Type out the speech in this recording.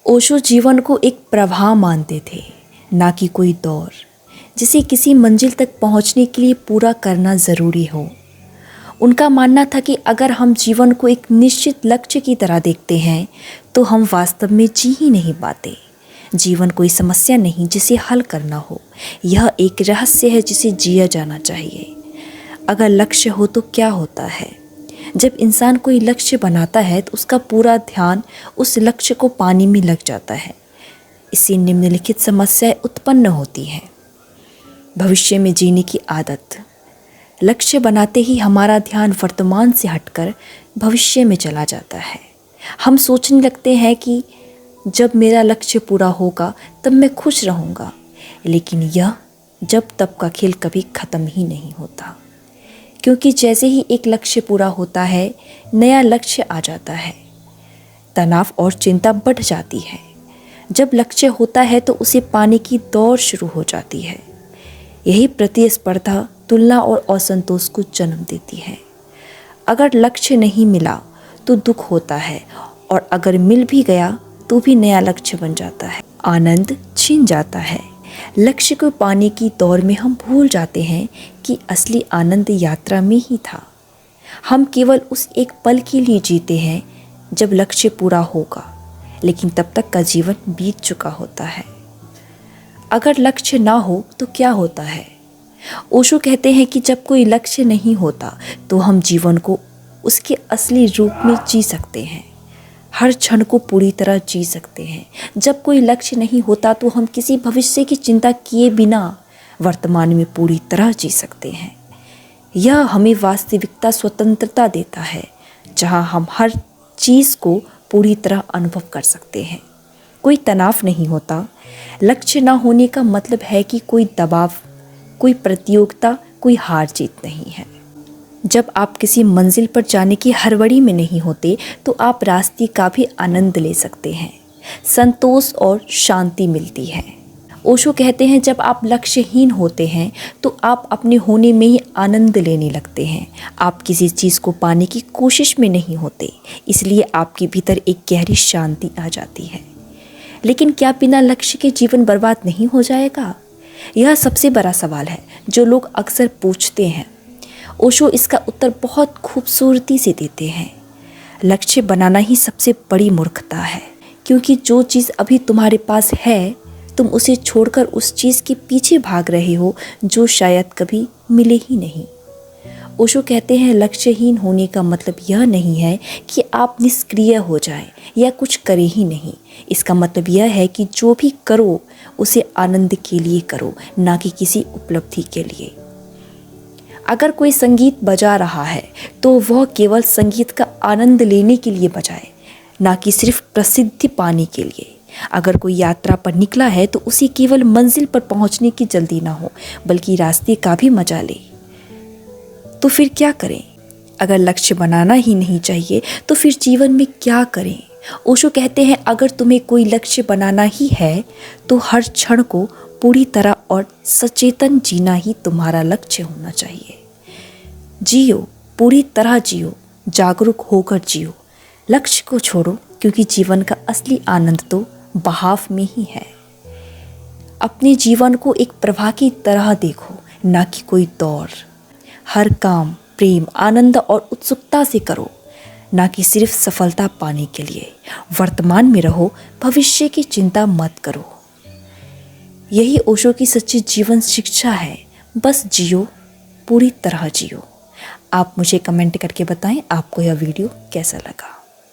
ओशो जीवन को एक प्रवाह मानते थे, ना कि कोई दौर जिसे किसी मंजिल तक पहुंचने के लिए पूरा करना ज़रूरी हो। उनका मानना था कि अगर हम जीवन को एक निश्चित लक्ष्य की तरह देखते हैं तो हम वास्तव में जी ही नहीं पाते। जीवन कोई समस्या नहीं जिसे हल करना हो, यह एक रहस्य है जिसे जिया जाना चाहिए। अगर लक्ष्य हो तो क्या होता है? जब इंसान कोई लक्ष्य बनाता है तो उसका पूरा ध्यान उस लक्ष्य को पाने में लग जाता है। इससे निम्नलिखित समस्याएं उत्पन्न होती हैं। भविष्य में जीने की आदत। लक्ष्य बनाते ही हमारा ध्यान वर्तमान से हटकर भविष्य में चला जाता है। हम सोचने लगते हैं कि जब मेरा लक्ष्य पूरा होगा तब मैं खुश रहूँगा, लेकिन यह जब तब का खेल कभी ख़त्म ही नहीं होता, क्योंकि जैसे ही एक लक्ष्य पूरा होता है नया लक्ष्य आ जाता है। तनाव और चिंता बढ़ जाती है। जब लक्ष्य होता है तो उसे पाने की दौड़ शुरू हो जाती है। यही प्रतिस्पर्धा, तुलना और असंतोष को जन्म देती है। अगर लक्ष्य नहीं मिला तो दुख होता है, और अगर मिल भी गया तो भी नया लक्ष्य बन जाता है। आनंद छिन जाता है। लक्ष्य को पाने की दौड़ में हम भूल जाते हैं कि असली आनंद यात्रा में ही था। हम केवल उस एक पल के लिए जीते हैं जब लक्ष्य पूरा होगा, लेकिन तब तक का जीवन बीत चुका होता है। अगर लक्ष्य ना हो तो क्या होता है? ओशो कहते हैं कि जब कोई लक्ष्य नहीं होता तो हम जीवन को उसके असली रूप में जी सकते हैं। हर क्षण को पूरी तरह जी सकते हैं। जब कोई लक्ष्य नहीं होता तो हम किसी भविष्य की चिंता किए बिना वर्तमान में पूरी तरह जी सकते हैं। यह हमें वास्तविकता स्वतंत्रता देता है, जहां हम हर चीज़ को पूरी तरह अनुभव कर सकते हैं। कोई तनाव नहीं होता। लक्ष्य न होने का मतलब है कि कोई दबाव, कोई प्रतियोगिता, कोई हार जीत नहीं है। जब आप किसी मंजिल पर जाने की हड़बड़ी में नहीं होते तो आप रास्ते का भी आनंद ले सकते हैं। संतोष और शांति मिलती है। ओशो कहते हैं जब आप लक्ष्यहीन होते हैं तो आप अपने होने में ही आनंद लेने लगते हैं। आप किसी चीज़ को पाने की कोशिश में नहीं होते, इसलिए आपके भीतर एक गहरी शांति आ जाती है। लेकिन क्या बिना लक्ष्य के जीवन बर्बाद नहीं हो जाएगा? यह सबसे बड़ा सवाल है जो लोग अक्सर पूछते हैं। ओशो इसका उत्तर बहुत खूबसूरती से देते हैं। लक्ष्य बनाना ही सबसे बड़ी मूर्खता है, क्योंकि जो चीज़ अभी तुम्हारे पास है तुम उसे छोड़कर उस चीज़ के पीछे भाग रहे हो जो शायद कभी मिले ही नहीं। ओशो कहते हैं लक्ष्यहीन होने का मतलब यह नहीं है कि आप निष्क्रिय हो जाएं या कुछ करें ही नहीं। इसका मतलब यह है कि जो भी करो उसे आनंद के लिए करो, ना कि किसी उपलब्धि के लिए। अगर कोई संगीत बजा रहा है तो वह केवल संगीत का आनंद लेने के लिए बजाए, ना कि सिर्फ प्रसिद्धि पाने के लिए। अगर कोई यात्रा पर निकला है तो उसे केवल मंजिल पर पहुंचने की जल्दी ना हो, बल्कि रास्ते का भी मजा ले। तो फिर क्या करें? अगर लक्ष्य बनाना ही नहीं चाहिए तो फिर जीवन में क्या करें? ओशो कहते हैं अगर तुम्हें कोई लक्ष्य बनाना ही है तो हर क्षण को पूरी तरह और सचेतन जीना ही तुम्हारा लक्ष्य होना चाहिए। जियो, पूरी तरह जियो, जागरूक होकर जियो। लक्ष्य को छोड़ो, क्योंकि जीवन का असली आनंद तो बहाव में ही है। अपने जीवन को एक प्रवाह की तरह देखो, ना कि कोई दौड़। हर काम प्रेम, आनंद और उत्सुकता से करो, ना कि सिर्फ सफलता पाने के लिए। वर्तमान में रहो, भविष्य की चिंता मत करो। यही ओशो की सच्ची जीवन शिक्षा है। बस जियो, पूरी तरह जियो। आप मुझे कमेंट करके बताएं आपको यह वीडियो कैसा लगा।